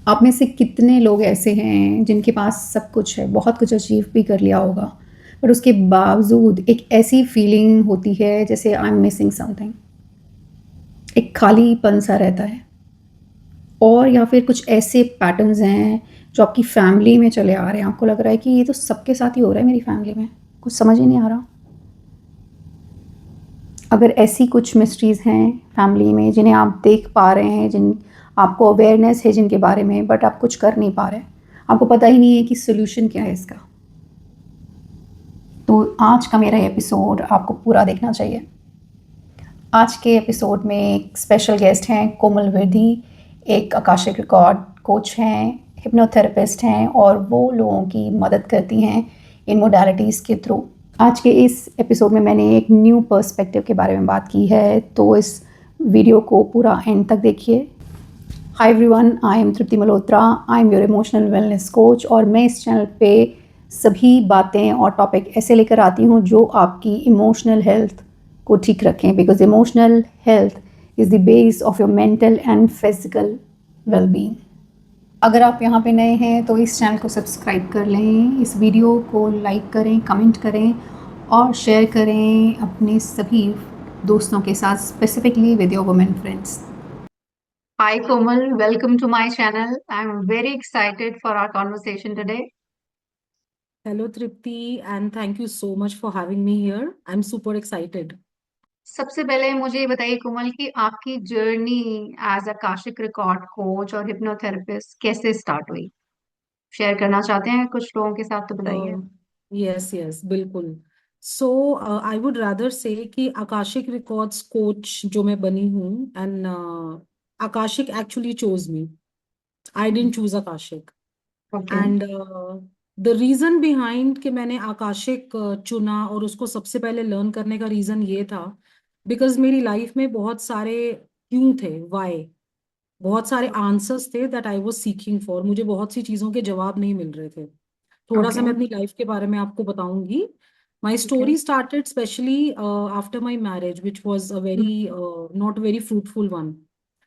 आप में से कितने लोग ऐसे हैं जिनके पास सब कुछ है, बहुत कुछ अचीव भी कर लिया होगा, पर उसके बावजूद एक ऐसी फीलिंग होती है जैसे आई एम मिसिंग समथिंग, एक खालीपन-सा रहता है। और या फिर कुछ ऐसे पैटर्न्स हैं जो आपकी फैमिली में चले आ रहे हैं, आपको लग रहा है कि ये तो सबके साथ ही हो रहा है मेरी फैमिली में, कुछ समझ ही नहीं आ रहा। अगर ऐसी कुछ मिस्ट्रीज़ हैं फैमिली में जिन्हें आप देख पा रहे हैं, जिन आपको अवेयरनेस है जिनके बारे में, बट आप कुछ कर नहीं पा रहे, आपको पता ही नहीं है कि सॉल्यूशन क्या है इसका, तो आज का मेरा एपिसोड आपको पूरा देखना चाहिए। आज के एपिसोड में एक स्पेशल गेस्ट हैं कोमल विधि, एक आकाशिक रिकॉर्ड कोच हैं, हिप्नोथेरेपिस्ट हैं और वो लोगों की मदद करती हैं इन मोडालिटीज़ के थ्रू। आज के इस एपिसोड में मैंने एक न्यू पर्सपेक्टिव के बारे में बात की है, तो इस वीडियो को पूरा एंड तक देखिए। Hi everyone, I am Tripti Malhotra, I am your emotional wellness coach और मैं इस चैनल पे सभी बातें और टॉपिक ऐसे लेकर आती हूँ जो आपकी इमोशनल हेल्थ को ठीक रखें, because emotional health is the base of your mental and physical wellbeing. अगर आप यहाँ पे नए हैं तो इस चैनल को सब्सक्राइब कर लें, इस वीडियो को लाइक करें, कमेंट करें और शेयर करें अपने सभी दोस्तों के साथ, specifically with your women friends. Hi Komal, welcome to my channel. I'm very excited for our conversation today. Hello, Tripti, and thank you so much for having me here. I'm super excited. सबसे पहले मुझे ये बताइए कोमल कि आपकी journey as Akashic record coach और hypnotherapist कैसे start हुई? शेयर करना चाहते हैं कुछ लोगों के साथ तो बताइए। Uh, yes, बिल्कुल. So, I would rather say कि आकाशिक रिकॉर्ड्स कोच जो मैं बनी हूँ and Akashic actually chose me. I didn't choose Akashic. Okay. And the reason behind कि मैंने आकाशिक चुना और उसको सबसे पहले लर्न करने का रीजन ये था बिकॉज मेरी लाइफ में बहुत सारे क्यों थे, वाई, बहुत सारे आंसर्स थे that I was seeking for. मुझे बहुत सी चीजों के जवाब नहीं मिल रहे थे. थोड़ा सा ओके। मैं अपनी लाइफ के बारे में आपको बताऊंगी. My okay. Story started specially after my marriage which was a very not very fruitful one.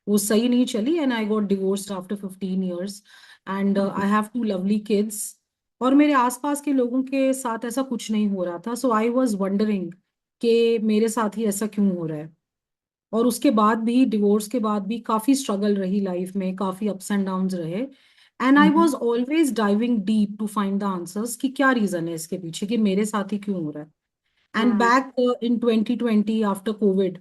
वो सही नहीं चली and I got divorced after 15 years and I have two lovely kids. और मेरे आसपास के लोगों के साथ ऐसा कुछ नहीं हो रहा था, सो आई वॉज वंडरिंग कि मेरे साथ ही ऐसा क्यों हो रहा है. और उसके बाद भी, डिवोर्स के बाद भी काफी स्ट्रगल रही लाइफ में, काफी अप्स एंड डाउन्स रहे. And I was always diving deep to find the answers कि क्या रीजन है इसके पीछे, कि मेरे साथ ही क्यों हो रहा है. And back in 2020 after Covid,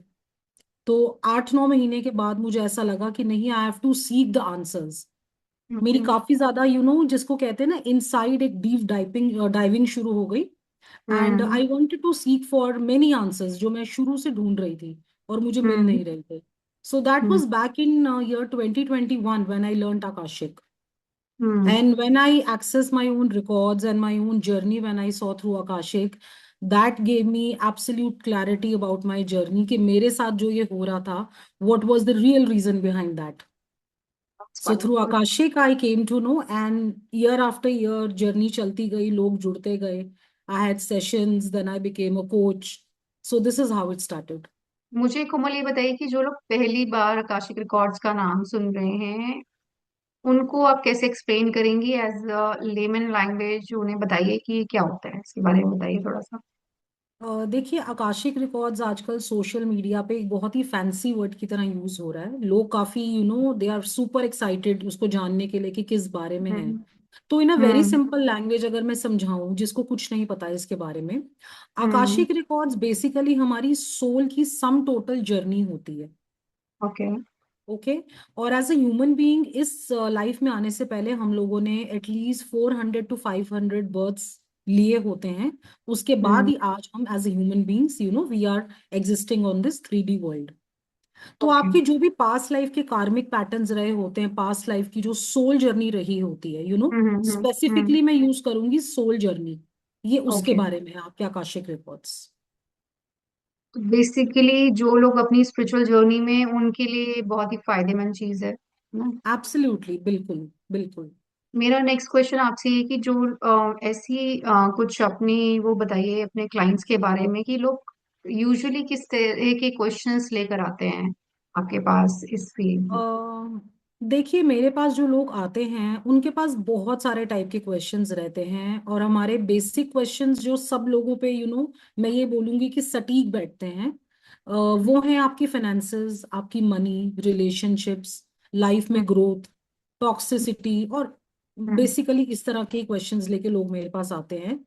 तो 8-9 महीने के बाद मुझे ऐसा लगा कि नहीं, I have to seek the answers. मेरी काफी ज्यादा जिसको कहते हैं ना, इनसाइड एक डीप डाइविंग डाइविंग शुरू हो गई. And I wanted to seek for many answers जो मैं शुरू से ढूंढ रही थी और मुझे मिल नहीं रहे थे. So that was back in year 2021 when I learned Akashic. And when I access my own records and my own journey, when I saw through Akashic, that gave me absolute clarity about my journey कि मेरे साथ जो ये हो रहा था, what was the real reason behind that. So through Akashic I came to know, and year after year journey चलती गई, लोग जुड़ते गए. I had sessions, then I became a coach. So this is how it started. मुझे कोमल ये बताइए कि जो लोग पहली बार आकाशिक रिकॉर्ड्स का नाम सुन रहे हैं उनको आप कैसे एक्सप्लेन करेंगी एज अ लेमन लैंग्वेज, उन्हें बताइए कि ये क्या होता है, इसके बारे में बताइए थोड़ा सा। देखिए, आकाशिक रिकॉर्ड्स आजकल सोशल मीडिया पे एक बहुत ही फैंसी वर्ड की तरह यूज हो रहा है. लोग काफी दे आर सुपर एक्साइटेड उसको जानने के लिए कि किस बारे में है. हम्म। तो in a very hmm. Simple language अगर मैं समझाऊं जिसको कुछ नहीं पता है इसके बारे में, हम्म। आकाशिक रिकॉर्ड्स बेसिकली हमारी सोल की सम टोटल जर्नी होती है. ओके। ओके. और एज अ ह्यूमन बीइंग इस लाइफ में आने से पहले हम लोगों ने एटलीस्ट 400 to 500 बर्थ्स लिए होते हैं. उसके बाद हम्म। ही आज हम as a human beings we are existing on this 3D world. तो ओके। आपकी जो भी पास्ट लाइफ के कार्मिक पैटर्न्स रहे होते हैं, पास्ट लाइफ की जो सोल जर्नी रही होती है, हम्म। स्पेसिफिकली मैं यूज करूंगी सोल जर्नी. ये उसके ओके। बारे में है आपके आकाशिक रिकॉर्ड्स. तो बेसिकली जो लोग अपनी स्पिरिचुअल जर्नी में, उनके लिए बहुत ही फायदेमंद चीज है ना? एब्सोल्युटली, बिल्कुल बिल्कुल. मेरा नेक्स्ट क्वेश्चन आपसे ये कि जो ऐसी कुछ अपनी वो बताइए अपने क्लाइंट्स के बारे में कि लोग यूजुअली किस तरह के क्वेश्चंस लेकर आते हैं आपके पास इस फील्ड में। देखिए, मेरे पास जो लोग आते हैं उनके पास बहुत सारे टाइप के क्वेश्चंस रहते हैं, और हमारे बेसिक क्वेश्चंस जो सब लोगों पे मैं ये बोलूंगी कि सटीक बैठते हैं। वो हैं आपकी फाइनेंसेस, आपकी मनी, रिलेशनशिप्स, लाइफ में ग्रोथ, टॉक्सिसिटी, और हम्म बेसिकली इस तरह के क्वेश्चंस लेके लोग मेरे पास आते हैं।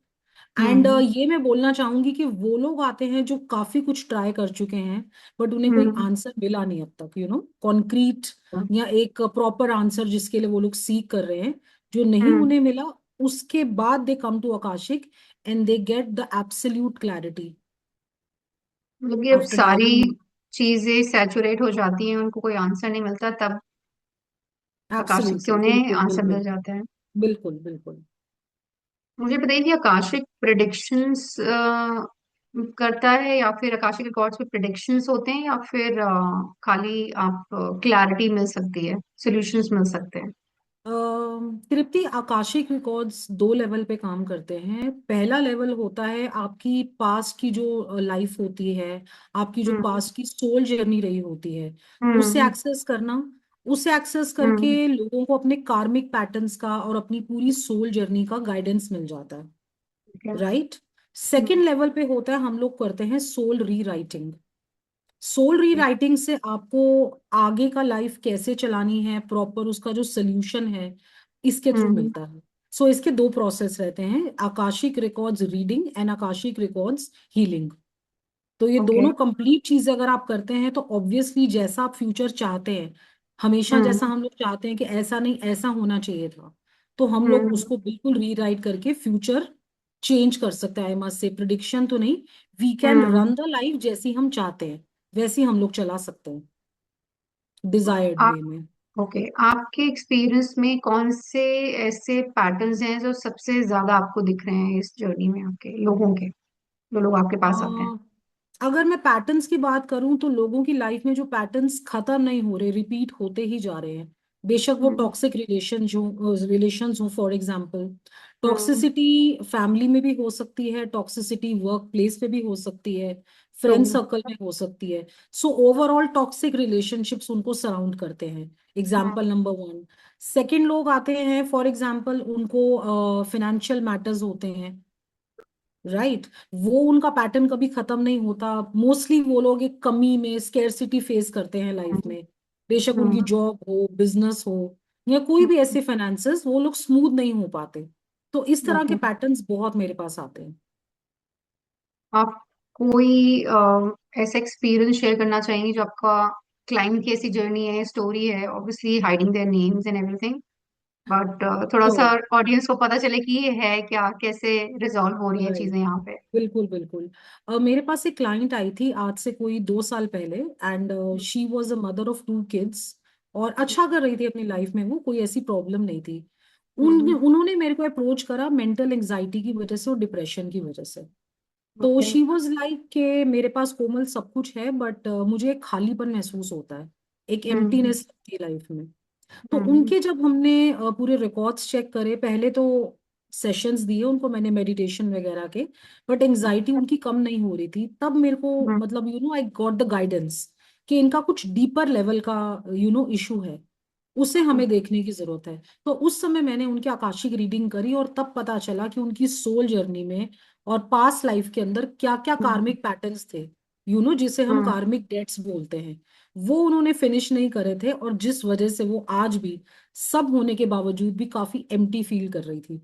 एंड हम्म ये मैं बोलना चाहूंगी कि वो लोग आते हैं जो काफी कुछ ट्राई कर चुके हैं, बट उन्हें कोई हम्म आंसर मिला नहीं अब तक, कॉन्क्रीट या एक प्रॉपर आंसर जिसके लिए वो लोग सीख कर रहे हैं, जो नहीं हम्म उन्हें मिला। उसके बाद they come to Akashic and they get the absolute clarity मतलब कि अब आफ्टर सारी डाइविंग। चीजें सैचुरेट हो जाती हैं, उनको कोई आंसर नहीं मिलता, तब आकाशिक से एब्सोल्युटली, उन्हें बिल्कुल आंसर मिल बिल्कुल। जाता है। बिल्कुल बिल्कुल। मुझे बताइए कि आकाशिक प्रिडिक्शंस करता है, या फिर आकाशिक रिकॉर्ड्स पे प्रिडिक्शंस होते हैं, या फिर खाली आप क्लैरिटी मिल सकती है, सॉल्यूशंस मिल सकते हैं? तृप्ति, आकाशिक रिकॉर्ड्स दो लेवल पे काम करते हैं। पहला लेवल होता है आपकी पास्ट की जो लाइफ होती है, आपकी जो हम्म पास्ट की सोल जर्नी रही होती है, उसे हम्म एक्सेस करना। उसे एक्सेस हम्म करके लोगों को अपने कार्मिक पैटर्न्स का और अपनी पूरी सोल जर्नी का गाइडेंस मिल जाता है। ठीक है। राइट। सेकेंड लेवल पे होता है, हम लोग करते हैं सोल रीराइटिंग। सोल रीराइटिंग से आपको आगे का लाइफ कैसे चलानी है, प्रॉपर उसका जो सोल्यूशन है, इसके थ्रू हम्म मिलता है। सो इसके दो प्रोसेस रहते हैं, Akashic records reading and Akashic records healing. तो ये ओके। दोनों कंप्लीट चीजें अगर आप करते हैं तो ऑब्वियसली जैसा आप फ्यूचर चाहते हैं, हमेशा जैसा हम्म हम लोग चाहते हैं कि ऐसा नहीं ऐसा होना चाहिए था, तो हम लोग हम्म उसको बिल्कुल रीराइट करके फ्यूचर चेंज कर सकते हैं। आई मस्ट से, प्रिडिक्शन तो नहीं, we can hmm run the life जैसी हम चाहते हैं, वैसी हम लोग चला सकते हैं, डिजायर्ड आप वे में। ओके, आपके एक्सपीरियंस में कौन से ऐसे पैटर्न्स हैं जो सबसे ज्यादा आपको दिख रहे हैं इस जर्नी में, आपके लोगों के, जो लोग आपके पास आते हैं? अ, अगर मैं पैटर्न्स की बात करूं तो लोगों की लाइफ में जो पैटर्न्स खत्म नहीं हो रहे, रिपीट होते ही जा रहे हैं। बेशक वो हम्म टॉक्सिक रिलेशंस हो, for example. Hmm toxicity family में भी हो सकती है, टॉक्सिसिटी वर्क प्लेस पे भी हो सकती है, ट्रू। फ्रेंड सर्कल में हो सकती है। सो ओवरऑल टॉक्सिक रिलेशनशिप्स उनको सराउंड करते हैं। Example number one. सेकेंड, लोग आते हैं फॉर एग्जाम्पल, उनको फाइनेंशियल मैटर्स होते हैं। राइट। वो उनका पैटर्न कभी खत्म नहीं होता। मोस्टली वो लोग एक कमी में, स्केर्सिटी फेस करते हैं लाइफ में। बेशक उनकी जॉब हो, बिजनेस हो, या कोई भी ऐसे फाइनेंसेस, वो लोग स्मूथ नहीं हो पाते। तो इस तरह के ओके। पैटर्न्स बहुत मेरे पास आते हैं। आप कोई ऐसा एक्सपीरियंस शेयर करना चाहेंगे जो आपका क्लाइंट की ऐसी जर्नी है, स्टोरी है, obviously hiding their names and everything, but थोड़ा सा तो ऑडियंस को पता चले कि ये है क्या, कैसे रिजॉल्व हो रही है राइट, चीजें यहाँ पे? बिल्कुल बिल्कुल। मेरे पास एक क्लाइंट आई थी आज से कोई 2 साल पहले, and she was a mother of 2 kids, और अच्छा कर रही थी अपनी लाइफ में, वो कोई ऐसी प्रॉब्लम नहीं थी। उन्होंने मेरे को अप्रोच करा मेंटल एंजाइटी की वजह से और डिप्रेशन की वजह से। तो ओके। शी वॉज लाइक के मेरे पास कोमल सब कुछ है, बट मुझे एक खालीपन महसूस होता है, एक हम्म एम्प्टीनेस लगती है लाइफ में। तो हम्म उनके जब हमने पूरे रिकॉर्ड्स चेक करे, पहले तो सेशंस दिए उनको मैंने मेडिटेशन वगैरह के, बट एंजाइटी उनकी कम नहीं हो रही थी। तब मेरे को हम्म मतलब आई गॉट द गाइडेंस कि इनका कुछ डीपर लेवल का इशू है, उसे हमें देखने की जरूरत है। तो उस समय मैंने उनकी आकाशिक रीडिंग करी, और तब पता चला कि उनकी सोल जर्नी में और पास्ट लाइफ के अंदर क्या क्या कार्मिक पैटर्न्स थे, जिसे हम हम्म कार्मिक डेट्स बोलते हैं, वो उन्होंने फिनिश नहीं करे थे, और जिस वजह से वो आज भी, सब होने के बावजूद भी, काफी एम्प्टी फील कर रही थी।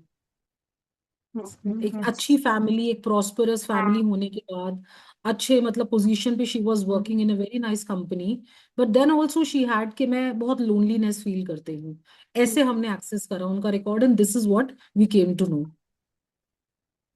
एक अच्छी फैमिली, एक प्रॉस्परस फैमिली होने के बाद, अच्छे मतलब पोजीशन पे she was working in a very nice company, but then also she had कि मैं बहुत लोनलीनेस फील करती हूँ। ऐसे हमने एक्सेस करा उनका record, and this is what we came to know.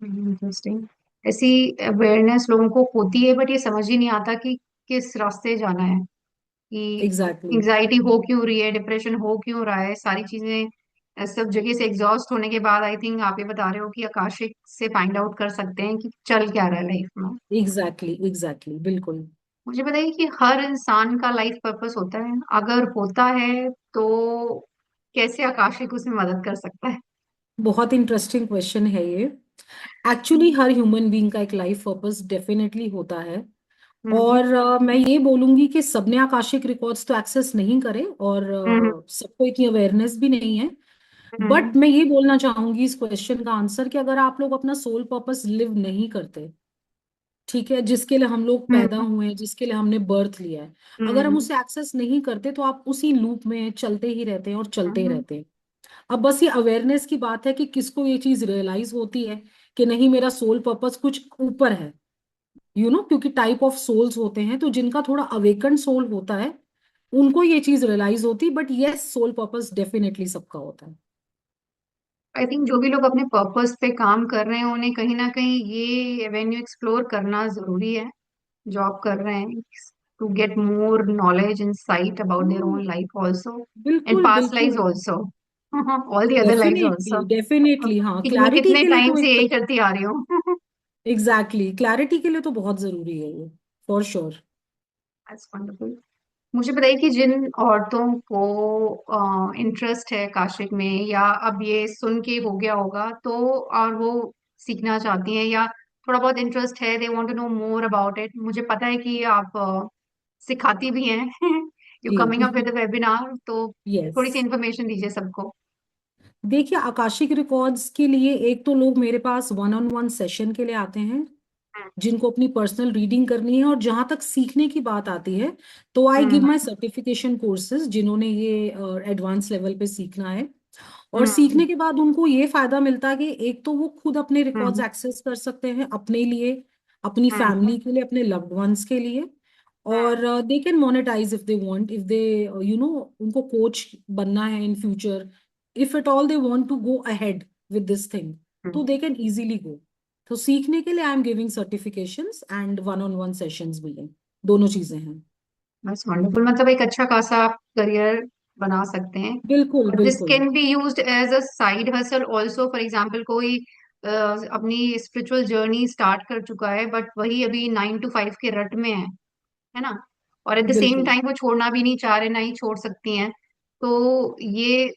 Interesting. ऐसी अवेयरनेस लोगों को होती है, बट ये समझ ही नहीं आता कि किस रास्ते जाना है, कि एग्जैक्टली। एंजाइटी हो क्यों रही है, डिप्रेशन हो क्यों रहा है, सारी चीजें सब जगह से एग्जॉस्ट होने के बाद आई थिंक आप ये बता रहे हो कि आकाशिक से फाइंड आउट कर सकते हैं कि चल क्या रहा है लाइफ में। एग्जैक्टली एग्जैक्टली, बिल्कुल। मुझे बताइए कि हर इंसान का लाइफ पर्पस होता है, अगर होता है तो कैसे आकाशिक उसमें मदद कर सकता है? बहुत इंटरेस्टिंग क्वेश्चन है ये। एक्चुअली हर ह्यूमन बीइंग का एक लाइफ पर्पस डेफिनेटली होता है, हम्म। और मैं ये बोलूंगी कि सबने आकाशिक रिकॉर्ड्स तो एक्सेस नहीं करे, और हम्म। सबको इतनी अवेयरनेस भी नहीं है। बट हम्म। मैं ये बोलना चाहूंगी इस क्वेश्चन का आंसर, कि अगर आप लोग अपना सोल पर्पस लिव नहीं करते, ठीक है, जिसके लिए हम लोग पैदा हम्म। हुए हैं, जिसके लिए हमने बर्थ लिया है, अगर हम हम्म। उसे एक्सेस नहीं करते तो आप उसी लूप में चलते ही रहते हैं और चलते ही हम्म। रहते हैं। अब बस ये अवेयरनेस की बात है कि किसको ये चीज रियलाइज होती है कि नहीं, मेरा सोल पर्पस कुछ ऊपर है, क्योंकि टाइप ऑफ सोल्स होते हैं, तो जिनका थोड़ा अवेकन सोल होता है उनको ये चीज रियलाइज होती, but yes, soul purpose definitely सबका होता है। आई थिंक जो भी लोग अपने पर्पस पे काम कर रहे हैं उन्हें कहीं ना कहीं ये एवेन्यू एक्सप्लोर करना जरूरी है, जो आप कर रहे हैं, to get more knowledge and sight about their हाँ, ओन लाइफ ऑल्सो एंड बिल्कुल पास्ट लाइफ बिल्कुल। Also, all the other life definitely also, definitely, हाँ, कि मैं क्लैरिटी कितने के लिए टाइम तो से एक, यही करती आ रही हूँ। एग्जैक्टली, क्लैरिटी के लिए तो बहुत जरूरी है ये, फॉर श्योर। That's wonderful. मुझे बताइए कि जिन औरतों को इंटरेस्ट है काशिक में, या अब ये सुन के हो गया होगा तो, और वो सीखना चाहती हैं, या थोड़ा बहुत इंटरेस्ट है, they want to know more about it, मुझे पता है कि आप सिखाती भी हैं, यू कमिंग अप जी। विद वेबिनार, तो यस। थोड़ी सी इन्फॉर्मेशन दीजिए सबको। देखिए, आकाशिक रिकॉर्ड्स के लिए एक तो लोग मेरे पास वन ऑन वन सेशन के लिए आते हैं, हम्म। जिनको अपनी पर्सनल रीडिंग करनी है, और जहां तक सीखने की बात आती है तो I give hmm. My certification courses, जिन्होंने ये एडवांस लेवल पे सीखना है। और हम्म। सीखने के बाद उनको ये फायदा मिलता है कि एक तो वो खुद अपने रिकॉर्ड्स हम्म। एक्सेस कर सकते हैं अपने लिए, अपनी हम्म। फैमिली के लिए, अपने लव्ड वंस के लिए। और they can monetise if they want, if they उनको कोच बनना है in future, if at all they want to go ahead with this thing, तो हम्म। दे कैन इजीली गो। तो सीखने के लिए I am giving certifications and one on one sessions भी हैं, दोनों चीजें हैं। बस वंडरफुल, मतलब एक अच्छा खासा आप करियर बना सकते हैं, बिल्कुल और दिस बिल्कुल can be used as a side hustle also. For example, कोई अपनी स्पिरिचुअल जर्नी स्टार्ट कर चुका है बट वही अभी 9 to 5 के रट में है ना, और एट द सेम बिल्कुल टाइम वो छोड़ना भी नहीं चाह रहे, ना ही छोड़ सकती हैं, तो ये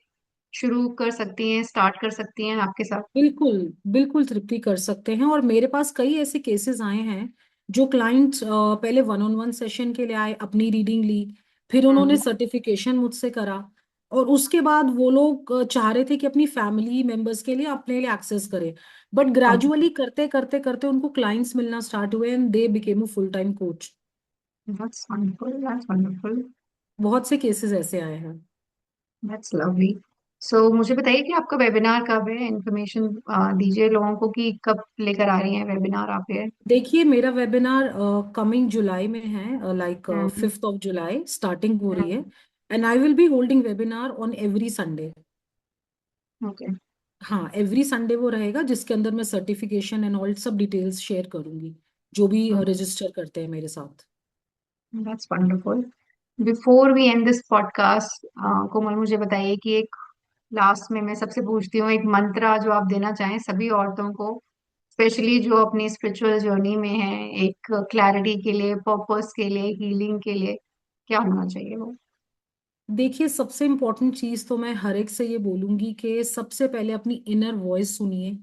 शुरू कर सकती हैं, स्टार्ट कर सकती हैं आपके साथ। बिल्कुल बिल्कुल तृप्ति कर सकते हैं। और मेरे पास कई ऐसे केसेस आए हैं जो क्लाइंट्स पहले वन ऑन वन सेशन के लिए आए, अपनी रीडिंग ली, फिर उन्होंने हम्म। सर्टिफिकेशन मुझसे करा, और उसके बाद वो लोग चाह रहे थे कि अपनी फैमिली मेंबर्स के लिए अपने लिए एक्सेस करें, बट ग्रेजुअली करते करते करते उनको क्लाइंट्स मिलना स्टार्ट हुए and they became a full time coach. That's wonderful, that's wonderful, बहुत से केसेस ऐसे आए हैं। That's lovely. सो मुझे बताइए कि आपका वेबिनार कब है, इंफॉर्मेशन दीजिए लोगों को कि कब लेकर आ रही हैं वेबिनार आप ये। देखिए, मेरा वेबिनार कमिंग जुलाई में है, लाइक हम्म। 5 जुलाई स्टार्टिंग हो रही है, hmm. And I will be holding webinar on every Sunday. Okay. हाँ, एवरी संडे वो रहेगा, जिसके अंदर मैं सर्टिफिकेशन एंड ऑल सब डिटेल्स शेयर करूंगी, जो भी रजिस्टर करते हैं मेरे साथ। That's wonderful. Before we end this podcast, Komal मुझे बताइए कि एक लास्ट में मैं सबसे पूछती हूँ, एक मंत्रा जो आप देना चाहें सभी औरतों को, स्पेशली जो अपनी स्पिरिचुअल जर्नी में है, एक क्लैरिटी के लिए, पर्पस के लिए, हीलिंग के लिए, क्या होना चाहिए वो। देखिए, सबसे इम्पोर्टेंट चीज तो मैं हर एक से ये बोलूंगी कि सबसे पहले अपनी इनर वॉइस सुनिए।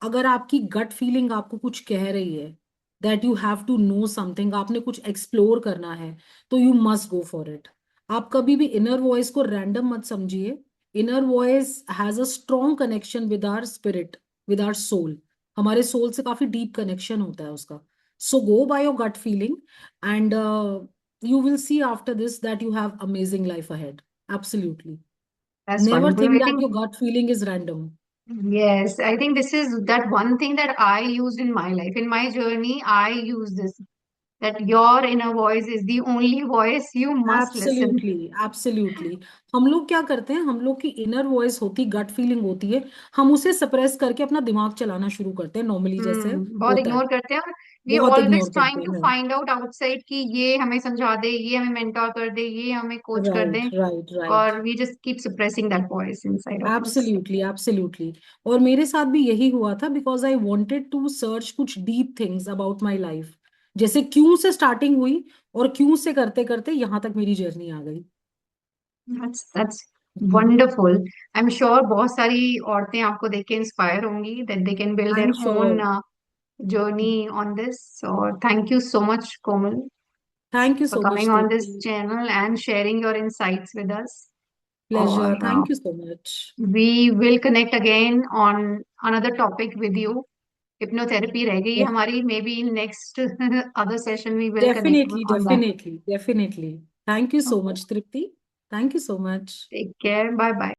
अगर आपकी गट फीलिंग आपको कुछ कह रही है that you have to know something, आपने कुछ एक्सप्लोर करना है, तो you must go for it. आप कभी भी इनर वॉइस को रैंडम मत समझिए। Inner voice has a strong connection with our spirit, with our soul. हमारे सोल से काफी डीप कनेक्शन होता है उसका। So go by your gut feeling, and you will see after this that you have amazing life ahead. Absolutely. That's Never wonderful, think I that think, your gut feeling is random. yes, I think this is that one thing that I used in my life, in my journey. I use this, that your inner voice is the only voice you must listen. Absolutely absolutely. हम लोग क्या करते हैं, हम लोग की inner voice होती, gut feeling होती है, हम उसे सप्रेस करके अपना दिमाग चलाना शुरू करते हैं, नॉर्मली जैसे बहुत होता है। इग्नोर करते हैं, और वी बहुत ऑलवेज इग्नोर ट्राइंग करते टू हैं। फाइंड आउट आउटसाइड कि ये हमें समझा दे, ये हमें मेंटोर कर दे, ये हमें कोच कर राइट दे, राइट राइट। और we just keep suppressing that voice inside of us. Absolutely absolutely. और मेरे साथ भी यही हुआ था, because I wanted to search कुछ deep things about my life, जैसे क्यों से स्टार्टिंग हुई, और क्यों से करते करते यहाँ तक मेरी जर्नी आ गई। That's wonderful. I am sure बहुत सारी औरतें आपको देख के इंस्पायर होंगी, that they can build I their am own sure. journey on this. So thank you so much, Komal. Thank you for so much, coming on this Tripti. channel and sharing your insights with us. Pleasure. और Thank you so much. we will connect again on another topic with you. Hypnotherapy रह गई है Def- हमारी. Maybe in next other session we will connect Definitely, on that. definitely, definitely. Thank you so Okay. much, Tripti. Thank you so much. Take care. Bye bye.